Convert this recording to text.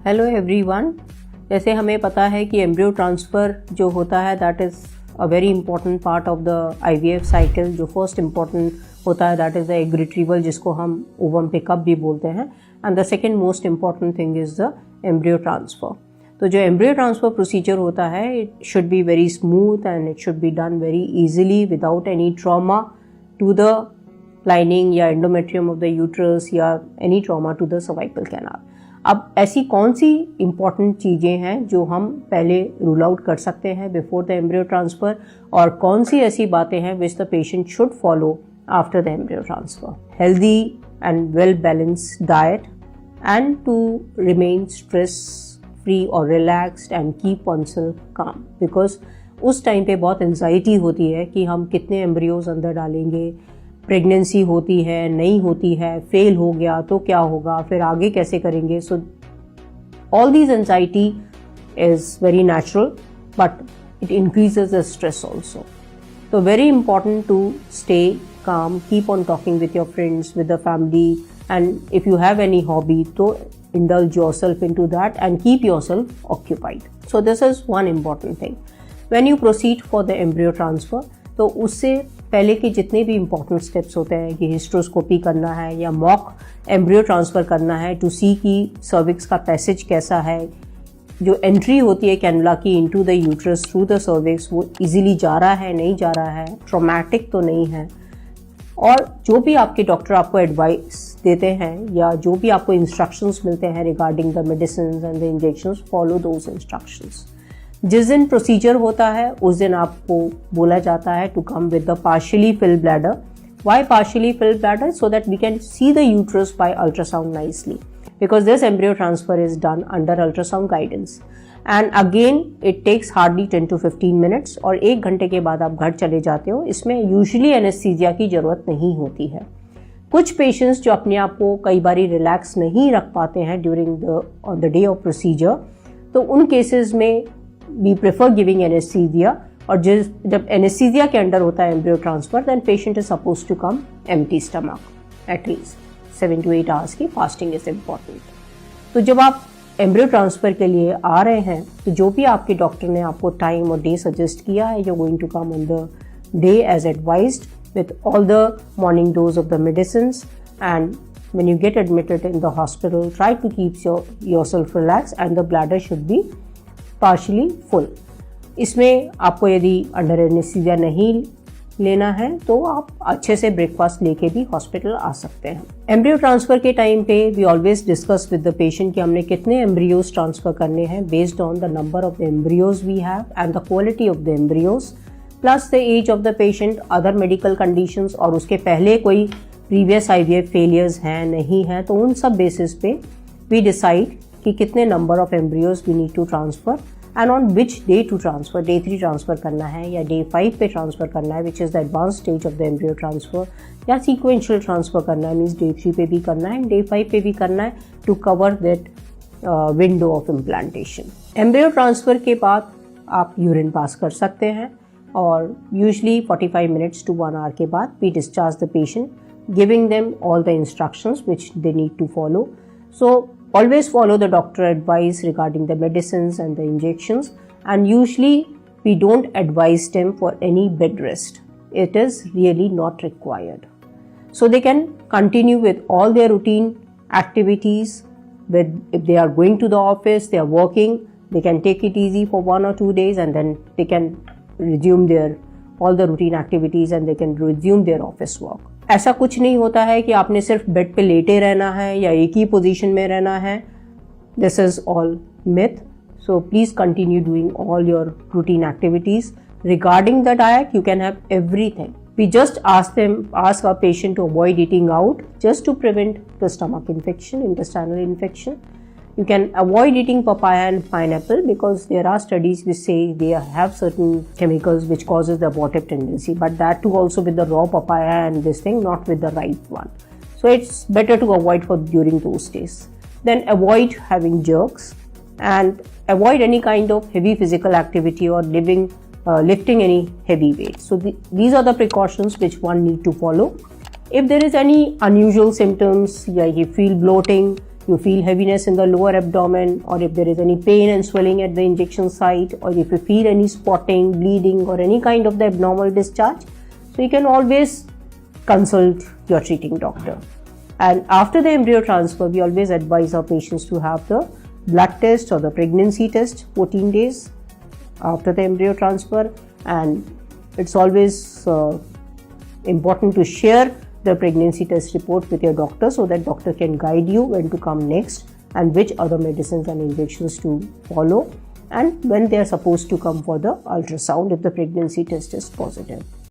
Hello everyone. जैसे हमें पता है कि एम्ब्रियो ट्रांसफ़र जो होता है that is a very important part of the IVF cycle. जो फर्स्ट इंपॉर्टेंट होता है that is the egg retrieval, जिसको हम ओवम पिकअप भी बोलते हैं, and the second most important thing is the embryo transfer. तो जो एम्ब्रियो ट्रांसफ़र प्रोसीजर होता है it should be very smooth and it should be done very easily without any trauma to the lining या endometrium of the uterus या any trauma to the cervical canal. अब ऐसी कौन सी important चीज़ें हैं जो हम पहले रूल आउट कर सकते हैं बिफोर द एम्ब्रियो ट्रांसफ़र, और कौन सी ऐसी बातें हैं which the patient should follow after the embryo transfer? Healthy and well balanced diet and to remain stress free और relaxed and keep oneself calm, because उस टाइम पे बहुत एंजाइटी होती है कि हम कितने एम्ब्रियोज अंदर डालेंगे, प्रेगनेंसी होती है नहीं होती है, फेल हो गया तो क्या होगा, फिर आगे कैसे करेंगे। So all these anxiety is very natural but it increases the stress also. तो very important to stay calm, keep on talking with your friends, with the family, and if you have any hobby तो indulge yourself into that and keep yourself occupied. So this is one important thing. When you proceed for the embryo transfer, तो उससे पहले के जितने भी important steps होते हैं कि हिस्ट्रोस्कोपी करना है या मॉक एम्ब्रियो ट्रांसफ़र करना है टू सी कि सर्विक्स का पैसेज कैसा है, जो एंट्री होती है कैनुला की into the uterus through the cervix वो इजीली जा रहा है नहीं जा रहा है, ट्रॉमेटिक तो नहीं है, और जो भी आपके डॉक्टर आपको एडवाइस देते हैं या जो भी आपको इंस्ट्रक्शंस मिलते हैं regarding the medicine and the injections, follow those instructions. जिस दिन प्रोसीजर होता है उस दिन आपको बोला जाता है to come with the partially filled bladder. Why partially filled bladder? So that we can see the uterus by ultrasound nicely, because this embryo transfer is done under ultrasound guidance and again it takes hardly 10 to 15 minutes, और 1 घंटे के बाद आप घर चले जाते हो। इसमें यूजुअली एनेस्थीसिया की ज़रूरत नहीं होती है। कुछ पेशेंट्स जो अपने आप को कई बारी रिलैक्स नहीं रख पाते हैं during the day of procedure, तो उन केसेस में वी प्रेफर गिविंग एनेस्थीसिया, और जब एनेस्थीसिया के अंडर होता है embryo transfer then patient is suppose to come empty stomach. At least 7 to 8 hours की फास्टिंग इज इम्पॉर्टेंट। तो जब आप एम्ब्रियो ट्रांसफ़र के लिए आ रहे हैं तो जो भी आपके डॉक्टर ने आपको टाइम और डे सजेस्ट किया है, you going to come on the day as advised with all the morning dose of the medicines, and when you get admitted in the hospital try to keep yourself relaxed and the bladder should be partially full. इसमें आपको यदि under anaesthesia नहीं लेना है तो आप अच्छे से ब्रेकफास्ट लेके भी हॉस्पिटल आ सकते हैं। एम्ब्रियो ट्रांसफ़र के टाइम पे we always discuss with the patient कि हमने कितने एम्ब्रियोज ट्रांसफ़र करने हैं based on the number of the embryos we have and the quality of the embryos plus the age of the patient, other medical conditions, और उसके पहले कोई previous IVF failures हैं नहीं हैं, तो उन सब बेसिस पे वी डिसाइड कि कितने number of embryos we need to transfer and on which day to transfer. Day 3 transfer करना है या डे 5 पे ट्रांसफ़र करना है which is the advance stage of the embryo transfer, या सीक्वेंशियल ट्रांसफ़र करना है मीन्स डे 3 पे भी करना है एंड डे 5 पे भी करना है to cover that window of implantation. Embryo transfer के बाद आप यूरिन पास कर सकते हैं, और यूजली 45 minutes to 1 hour के बाद we discharge the patient, giving them all the instructions which they need to follow. So always follow the doctor advice regarding the medicines and the injections, and usually we don't advise them for any bed rest. It is really not required. So they can continue with all their routine activities. If they are going to the office, they are working, they can take it easy for 1 or 2 days and then they can resume their all the routine activities and they can resume their office work. ऐसा कुछ नहीं होता है कि आपने सिर्फ bed पे लेटे रहना है या एक ही पोजीशन में रहना है. This is all myth. So please continue doing all your routine activities. Regarding the diet, you can have everything. We just ask our patient to avoid eating out just to prevent the stomach infection, intestinal infection. You can avoid eating papaya and pineapple because there are studies which say they have certain chemicals which causes the abortive tendency, but that too also with the raw papaya and this thing, not with the ripe one. So it's better to avoid for during those days. Then avoid having jerks and avoid any kind of heavy physical activity or lifting any heavy weight. So these are the precautions which one need to follow. If there is any unusual symptoms, like you feel bloating, you feel heaviness in the lower abdomen, or if there is any pain and swelling at the injection site, or if you feel any spotting, bleeding, or any kind of the abnormal discharge, so you can always consult your treating doctor. And after the embryo transfer, we always advise our patients to have the blood test or the pregnancy test 14 days after the embryo transfer. And it's always important to share the pregnancy test report with your doctor, so that doctor can guide you when to come next and which other medicines and injections to follow, and when they are supposed to come for the ultrasound if the pregnancy test is positive.